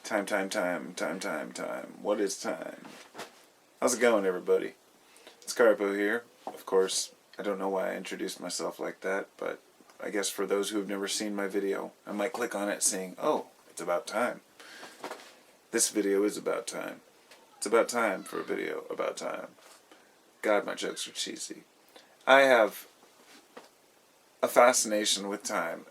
Time. What is time? How's it going, everybody? It's Carpo here. Of course, I don't know why I introduced myself like that, but I guess for those who have never seen my video, I might click on it saying, oh, it's about time. This video is about time. It's about time for a video about time. God, my jokes are cheesy. I have a fascination with time,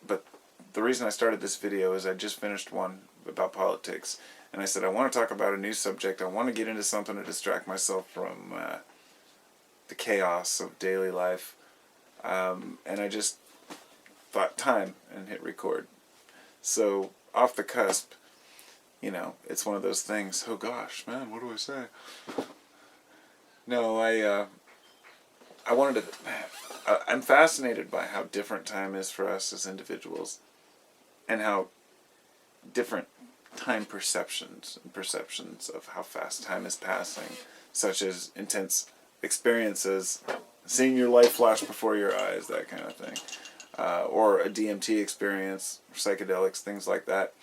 but the reason I started this video is I just finished one about politics, and I said I want to talk about a new subject. I want to get into something to distract myself from the chaos of daily life, and I just thought time and hit record. So off the cusp, you know, it's one of those things. Oh gosh, man, what do I say? No, I wanted to. I'm fascinated by how different time is for us as individuals, and how different time perceptions of how fast time is passing, such as intense experiences, seeing your life flash before your eyes, that kind of thing, or a DMT experience, psychedelics, things like that,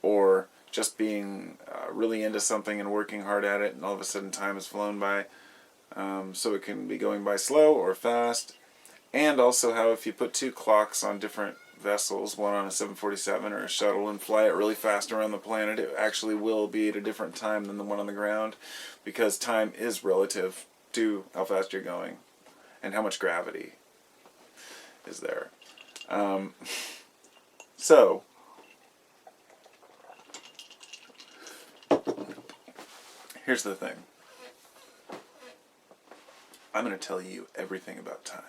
or just being really into something and working hard at it, and all of a sudden time has flown by. So it can be going by slow or fast, and also how if you put two clocks on different vessels, one on a 747 or a shuttle, and fly it really fast around the planet, it actually will be at a different time than the one on the ground, because time is relative to how fast you're going and how much gravity is there. So here's the thing. I'm going to tell you everything about time.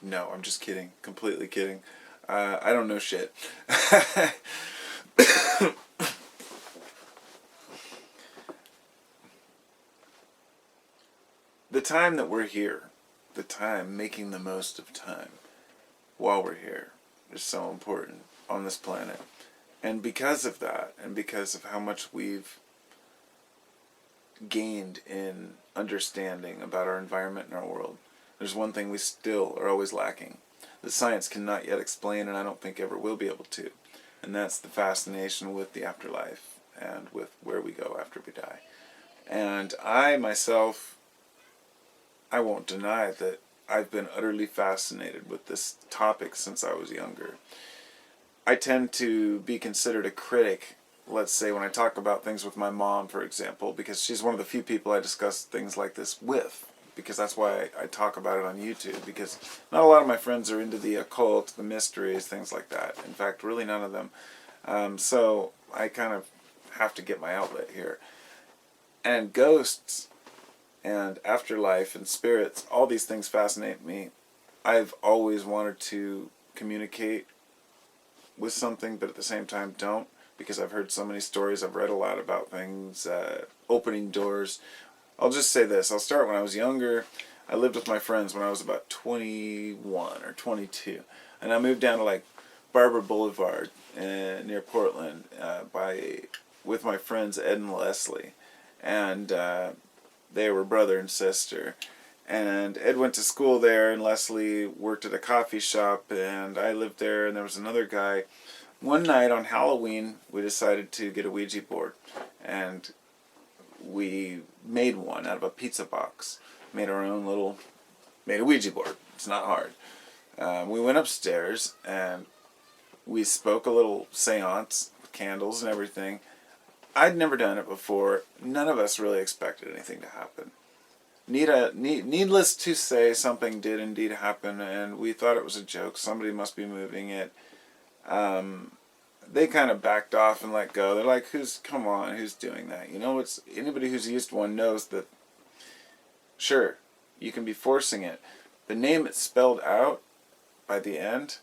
No, I'm just kidding. Completely kidding. I don't know shit. The time that we're here, the time, making the most of time while we're here, is so important on this planet. And because of that, and because of how much we've gained in understanding about our environment and our world, there's one thing we still are always lacking, that science cannot yet explain, and I don't think ever will be able to, and that's the fascination with the afterlife and with where we go after we die. And I myself, I won't deny that I've been utterly fascinated with this topic since I was younger. I tend to be considered a critic, let's say, when I talk about things with my mom, for example, because she's one of the few people I discuss things like this with, because that's why I talk about it on YouTube, because not a lot of my friends are into the occult, the mysteries, things like that. In fact, really none of them. So I kind of have to get my outlet here. And ghosts and afterlife and spirits, all these things fascinate me. I've always wanted to communicate with something, but at the same time don't, because I've heard so many stories, I've read a lot about things, opening doors. I'll just say this, I'll start when I was younger. I lived with my friends when I was about 21 or 22, and I moved down to like Barbara Boulevard near Portland with my friends Ed and Leslie, and they were brother and sister. And Ed went to school there, and Leslie worked at a coffee shop, and I lived there, and there was another guy. One night on Halloween, we decided to get a Ouija board, and we made one out of a pizza box. Made our own made a Ouija board. It's not hard. We went upstairs, and we spoke a little seance with candles and everything. I'd never done it before. None of us really expected anything to happen. Needless to say, something did indeed happen, and we thought it was a joke. Somebody must be moving it. They kind of backed off and let go. They're like, come on, who's doing that? You know, anybody who's used one knows that, sure, you can be forcing it. The name it spelled out by the end,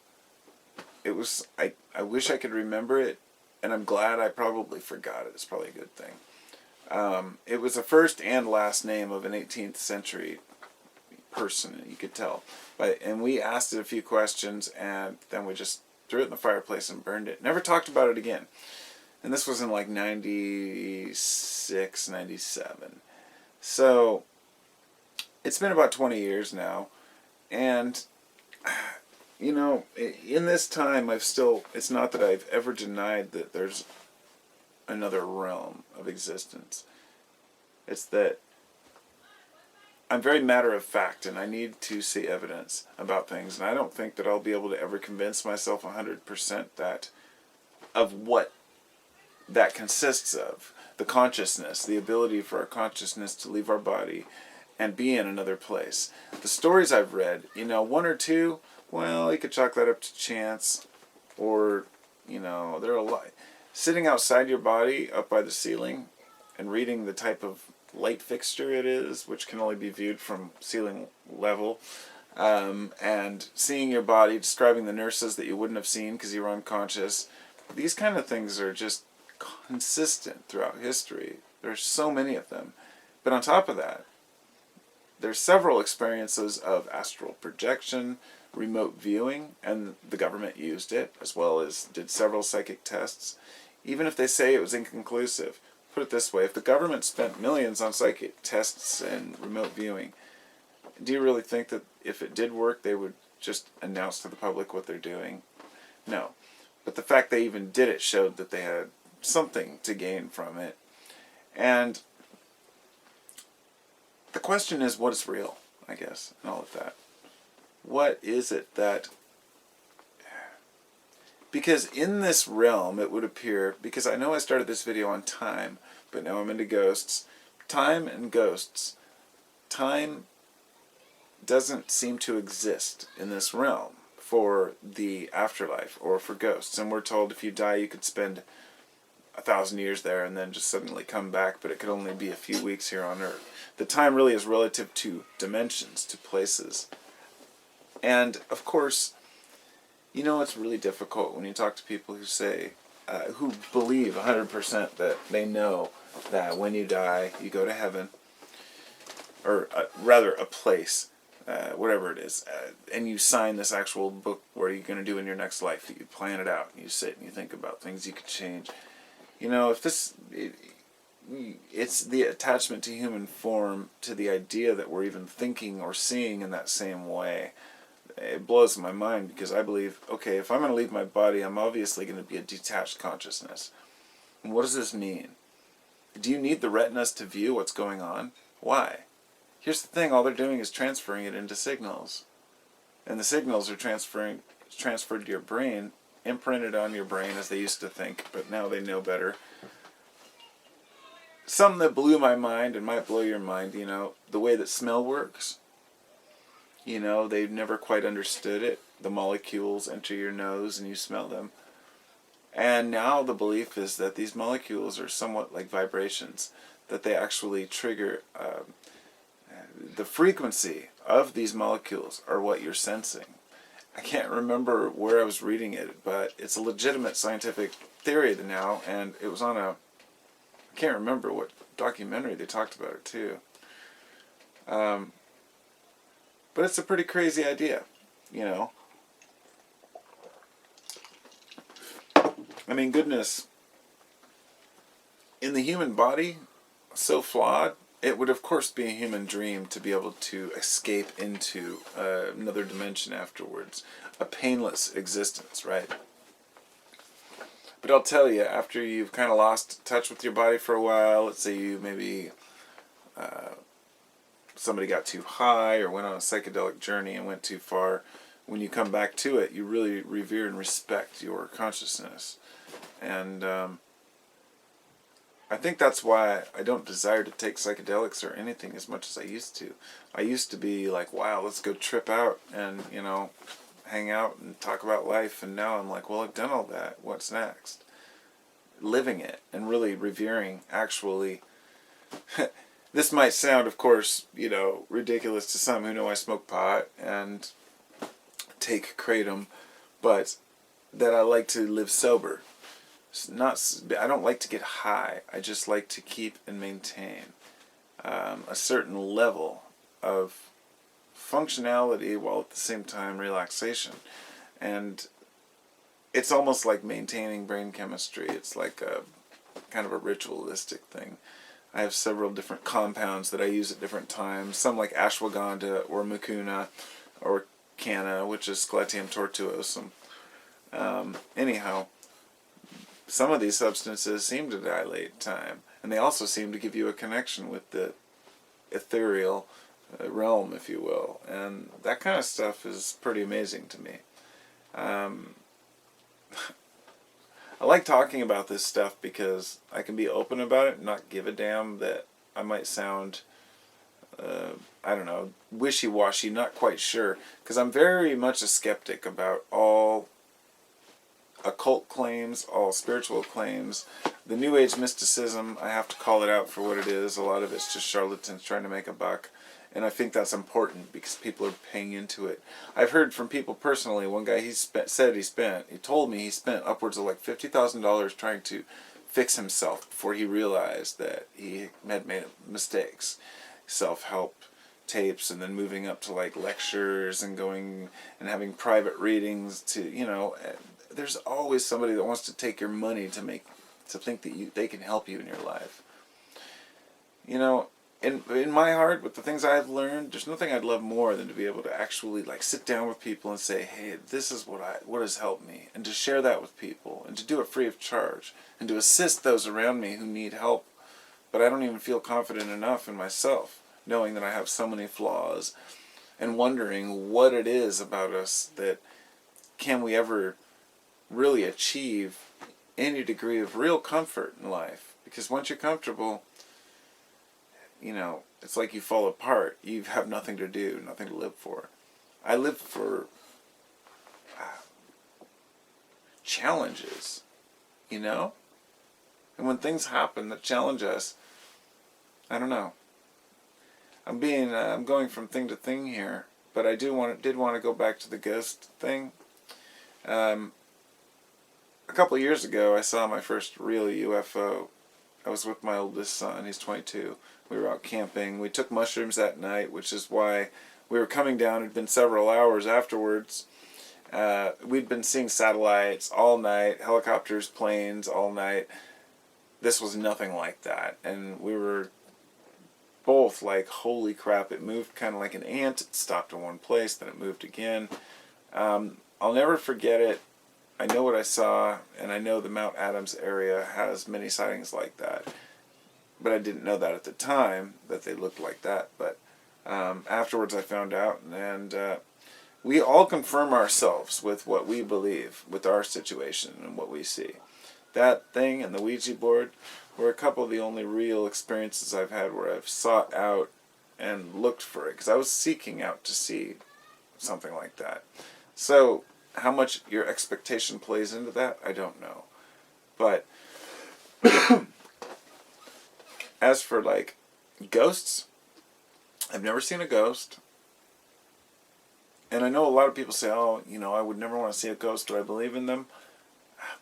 it was, I wish I could remember it, and I'm glad I probably forgot it. It's probably a good thing. It was the first and last name of an 18th century person, you could tell. And we asked it a few questions, and then we just threw it in the fireplace and burned it. Never talked about it again. And this was in like 96, 97. So it's been about 20 years now. And, you know, in this time, it's not that I've ever denied that there's another realm of existence. It's that I'm very matter of fact, and I need to see evidence about things, and I don't think that I'll be able to ever convince myself 100% that of what that consists of. The consciousness, the ability for our consciousness to leave our body and be in another place. The stories I've read, one or two, well, you could chalk that up to chance, or, there are a lot. Sitting outside your body, up by the ceiling, and reading the type of light fixture it is, which can only be viewed from ceiling level, and seeing your body, describing the nurses that you wouldn't have seen because you were unconscious. These kind of things are just consistent throughout history. There's so many of them. But on top of that, there's several experiences of astral projection, remote viewing, and the government used it, as well as did several psychic tests. Even if they say it was inconclusive, put it this way, if the government spent millions on psychic tests and remote viewing, do you really think that if it did work, they would just announce to the public what they're doing? No. But the fact they even did it showed that they had something to gain from it. And the question is, what is real, I guess, and all of that. What is it that... Because in this realm, it would appear, because I know I started this video on time, but now I'm into ghosts. Time and ghosts. Time doesn't seem to exist in this realm for the afterlife or for ghosts. And we're told if you die, you could spend 1,000 years there and then just suddenly come back, but it could only be a few weeks here on Earth. The time really is relative to dimensions, to places. And, of course, it's really difficult when you talk to people who say, who believe 100% that they know that when you die, you go to heaven, or rather a place, whatever it is, and you sign this actual book where you're going to do in your next life, that you plan it out, and you sit and you think about things you could change. If this... It's the attachment to human form, to the idea that we're even thinking or seeing in that same way. It blows my mind, because I believe, okay, if I'm going to leave my body, I'm obviously going to be a detached consciousness. And what does this mean? Do you need the retinas to view what's going on? Why? Here's the thing, all they're doing is transferring it into signals. And the signals are transferred to your brain, imprinted on your brain as they used to think, but now they know better. Something that blew my mind and might blow your mind, the way that smell works. They've never quite understood it. The molecules enter your nose and you smell them. And now the belief is that these molecules are somewhat like vibrations, that they actually trigger the frequency of these molecules are what you're sensing. I can't remember where I was reading it, but it's a legitimate scientific theory now, and it was on I can't remember what documentary they talked about it too. But it's a pretty crazy idea, I mean, goodness, in the human body, so flawed, it would of course be a human dream to be able to escape into another dimension afterwards. A painless existence, right? But I'll tell you, after you've kind of lost touch with your body for a while, let's say you maybe somebody got too high or went on a psychedelic journey and went too far, when you come back to it, you really revere and respect your consciousness. And I think that's why I don't desire to take psychedelics or anything as much as I used to. I used to be like, wow, let's go trip out and, hang out and talk about life, and now I'm like, well, I've done all that. What's next? Living it and really revering, actually. This might sound, of course, ridiculous to some who know I smoke pot and take kratom, but that I like to live sober. I don't like to get high. I just like to keep and maintain a certain level of functionality while at the same time relaxation. And it's almost like maintaining brain chemistry. It's like a kind of a ritualistic thing. I have several different compounds that I use at different times. Some like ashwagandha or mucuna or canna, which is Scletium tortuosum. Anyhow, some of these substances seem to dilate time, and they also seem to give you a connection with the ethereal realm, if you will, and that kind of stuff is pretty amazing to me. I like talking about this stuff because I can be open about it and not give a damn that I might sound, I don't know, wishy-washy, not quite sure, because I'm very much a skeptic about all occult claims, all spiritual claims. The New Age mysticism, I have to call it out for what it is. A lot of it's just charlatans trying to make a buck. And I think that's important because people are paying into it. I've heard from people personally, one guy he told me he spent upwards of like $50,000 trying to fix himself before he realized that he had made mistakes. Self-help tapes, and then moving up to like lectures and going and having private readings to, there's always somebody that wants to take your money to think that they can help you in your life. In my heart, with the things I've learned, there's nothing I'd love more than to be able to actually like sit down with people and say, hey, this is what has helped me, and to share that with people, and to do it free of charge, and to assist those around me who need help. But I don't even feel confident enough in myself, knowing that I have so many flaws, and wondering what it is about us that can we ever really achieve any degree of real comfort in life. Because once you're comfortable, it's like you fall apart. You have nothing to do, nothing to live for. I live for challenges, And when things happen that challenge us, I don't know. I'm going from thing to thing here, but I did want to go back to the ghost thing. A couple of years ago, I saw my first real UFO. I was with my oldest son. He's 22. We were out camping. We took mushrooms that night, which is why we were coming down. It had been several hours afterwards. We'd been seeing satellites all night, helicopters, planes all night. This was nothing like that. And we were both like, holy crap, it moved kind of like an ant. It stopped in one place, then it moved again. I'll never forget it. I know what I saw, and I know the Mount Adams area has many sightings like that. But I didn't know that at the time, that they looked like that. But afterwards I found out, and we all confirm ourselves with what we believe, with our situation and what we see. That thing and the Ouija board were a couple of the only real experiences I've had where I've sought out and looked for it, because I was seeking out to see something like that. So how much your expectation plays into that, I don't know. But as for like ghosts, I've never seen a ghost. And I know a lot of people say, oh, I would never want to see a ghost. Do I believe in them?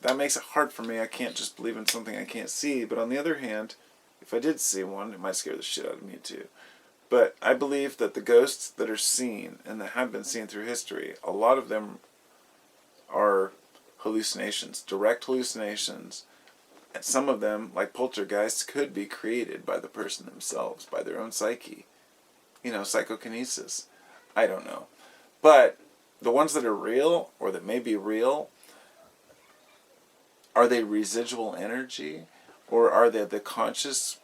That makes it hard for me. I can't just believe in something I can't see. But on the other hand, if I did see one, it might scare the shit out of me too. But I believe that the ghosts that are seen and that have been seen through history, a lot of them are hallucinations, direct hallucinations. And some of them, like poltergeists, could be created by the person themselves, by their own psyche. Psychokinesis. I don't know. But the ones that are real, or that may be real, are they residual energy? Or are they the conscious,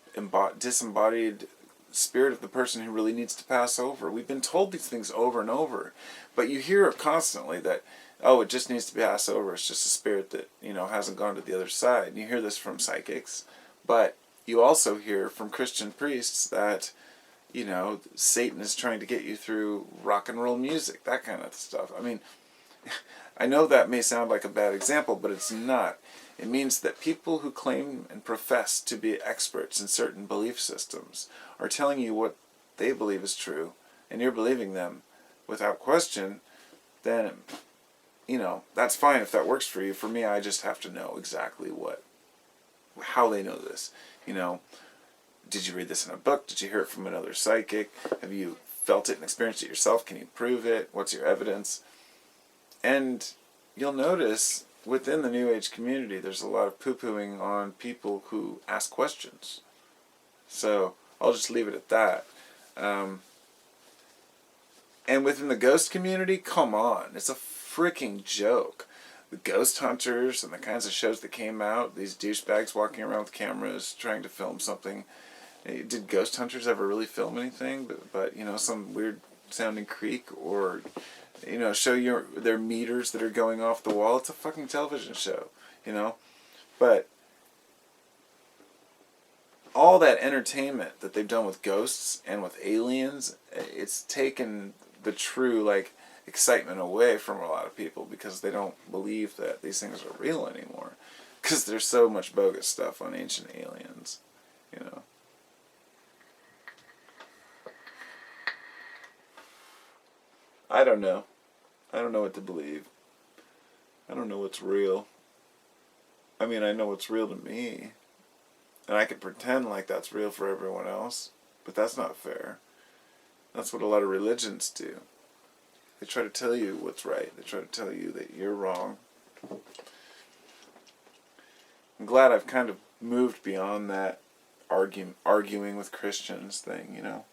disembodied spirit of the person who really needs to pass over? We've been told these things over and over. But you hear it constantly that, oh, it just needs to pass over. It's just a spirit that, hasn't gone to the other side. And you hear this from psychics. But you also hear from Christian priests that, Satan is trying to get you through rock and roll music, that kind of stuff. I mean, I know that may sound like a bad example, but it's not. It means that people who claim and profess to be experts in certain belief systems are telling you what they believe is true, and you're believing them without question, then, that's fine if that works for you. For me, I just have to know exactly how they know this. Did you read this in a book? Did you hear it from another psychic? Have you felt it and experienced it yourself? Can you prove it? What's your evidence? And you'll notice within the New Age community, there's a lot of poo-pooing on people who ask questions. So I'll just leave it at that. And within the ghost community, come on, it's a freaking joke. the ghost hunters and the kinds of shows that came out, these douchebags walking around with cameras trying to film something. Did ghost hunters ever really film anything? But you know, some weird sounding creak, or you know, show their meters that are going off the wall. It's a fucking television show, you know. But all that entertainment that they've done with ghosts and with aliens, it's taken the true like excitement away from a lot of people, because they don't believe that these things are real anymore, because there's so much bogus stuff on Ancient Aliens, you know. I don't know. I don't know what to believe. I don't know what's real. I mean, I know what's real to me. And I can pretend like that's real for everyone else. But that's not fair. That's what a lot of religions do. They try to tell you what's right. They try to tell you that you're wrong. I'm glad I've kind of moved beyond that arguing with Christians thing, you know.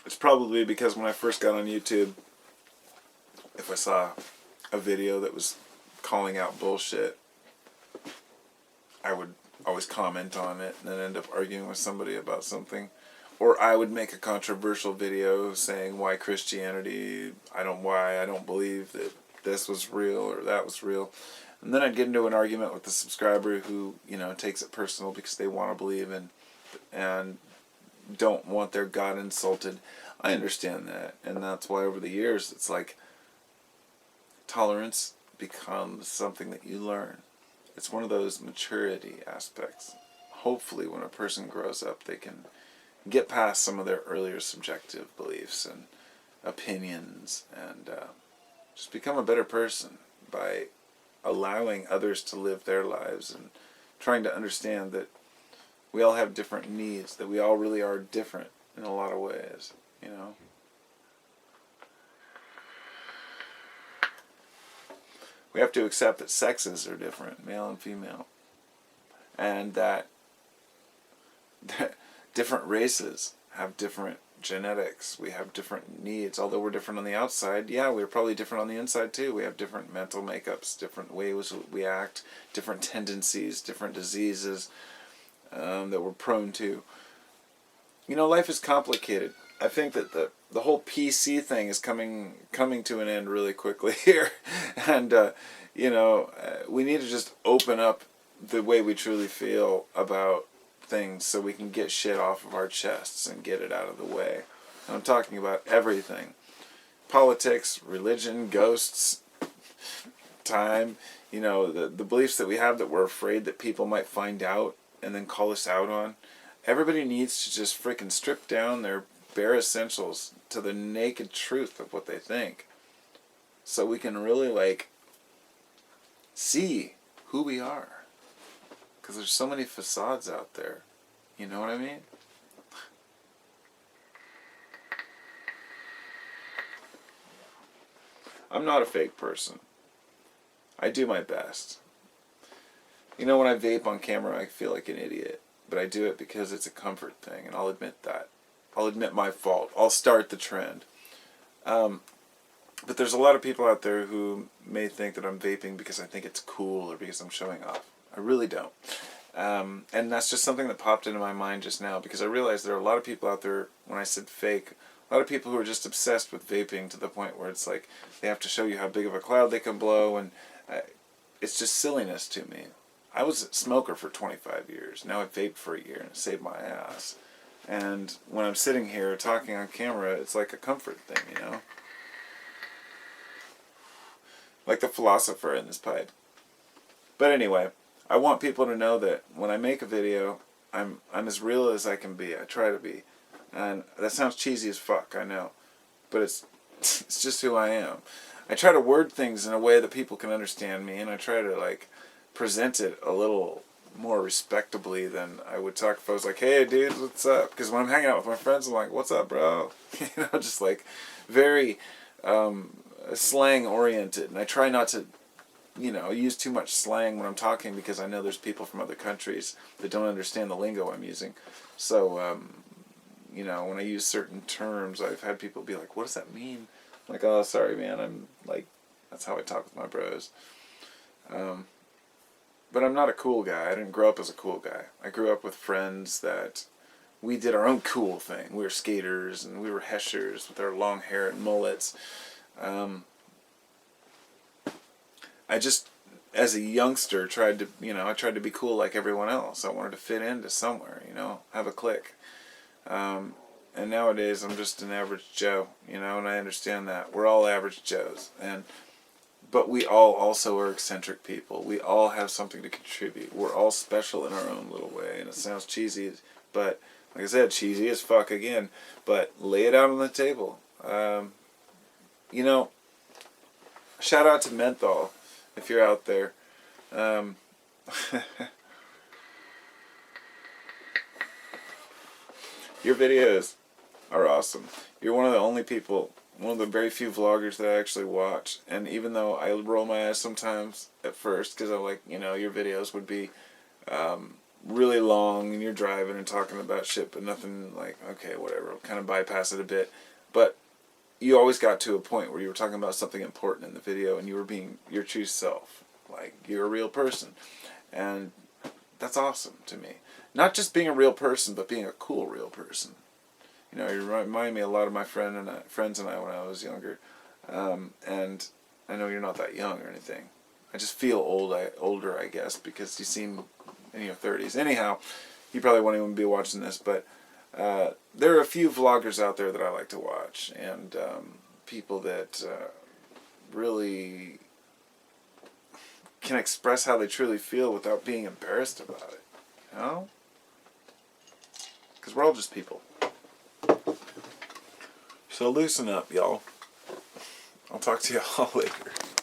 It's probably because when I first got on YouTube, if I saw a video that was calling out bullshit, I would always comment on it and then end up arguing with somebody about something. Or I would make a controversial video saying why Christianity, I don't believe that this was real or that was real. And then I'd get into an argument with the subscriber who, you know, takes it personal because they want to believe and don't want their God insulted. I understand that, and that's why over the years it's like tolerance becomes something that you learn. It's one of those maturity aspects. Hopefully when a person grows up, they can get past some of their earlier subjective beliefs and opinions and just become a better person by allowing others to live their lives and trying to understand that we all have different needs, that we all really are different in a lot of ways, you know. We have to accept that sexes are different, male and female, and that different races have different genetics. We have different needs. Although we're different on the outside, yeah, we're probably different on the inside too. We have different mental makeups, different ways we act, different tendencies, different diseases that we're prone to. You know, life is complicated. I think that the whole PC thing is coming to an end really quickly here, and you know, we need to just open up the way we truly feel about things so we can get shit off of our chests and get it out of the way. And I'm talking about everything: politics, religion, ghosts, time. You know, the beliefs that we have that we're afraid that people might find out and then call us out on. Everybody needs to just freaking strip down their bare essentials to the naked truth of what they think, so we can really like see who we are, because there's so many facades out there, you know what I mean? I'm not a fake person. I do my best. You know, when I vape on camera I feel like an idiot, but I do it because it's a comfort thing, and I'll admit that. I'll admit my fault. I'll start the trend. But there's a lot of people out there who may think that I'm vaping because I think it's cool or because I'm showing off. I really don't. And that's just something that popped into my mind just now, because I realized there are a lot of people out there, when I said fake, a lot of people who are just obsessed with vaping to the point where it's like they have to show you how big of a cloud they can blow, and it's just silliness to me. I was a smoker for 25 years. Now I've vaped for a year and it saved my ass. And when I'm sitting here talking on camera, it's like a comfort thing, you know? Like the philosopher in this pipe. But anyway, I want people to know that when I make a video, I'm as real as I can be. I try to be. And that sounds cheesy as fuck, I know. But it's just who I am. I try to word things in a way that people can understand me, and I try to like present it a little more respectably than I would talk if I was like, hey dude, what's up? Because when I'm hanging out with my friends, I'm like, what's up, bro? You know, just like very slang oriented. And I try not to, you know, use too much slang when I'm talking, because I know there's people from other countries that don't understand the lingo I'm using. So, you know, when I use certain terms, I've had people be like, what does that mean? I'm like, oh, sorry, man. I'm like, that's how I talk with my bros. But I'm not a cool guy. I didn't grow up as a cool guy. I grew up with friends that we did our own cool thing. We were skaters and we were heshers with our long hair and mullets. I just, as a youngster, tried to, you know, I tried to be cool like everyone else. I wanted to fit into somewhere, you know, have a clique. And nowadays I'm just an average Joe, you know, and I understand that. We're all average Joes. But we all also are eccentric people. We all have something to contribute. We're all special in our own little way. And it sounds cheesy, but like I said, cheesy as fuck again. But lay it out on the table. You know, shout out to Menthol if you're out there. Your videos are awesome. You're one of the only people, one of the very few vloggers that I actually watch. And even though I roll my eyes sometimes at first, because I'm like, you know, your videos would be really long and you're driving and talking about shit, but nothing like, okay, whatever, I'll kind of bypass it a bit. But you always got to a point where you were talking about something important in the video and you were being your true self. Like, you're a real person. And that's awesome to me. Not just being a real person, but being a cool real person. You know, you remind me a lot of my friends and I when I was younger. And I know you're not that young or anything. I just feel older, I guess, because you seem in your 30s. Anyhow, you probably won't even be watching this, but there are a few vloggers out there that I like to watch, and people that really can express how they truly feel without being embarrassed about it. You know? Because we're all just people. So loosen up, y'all. I'll talk to y'all later.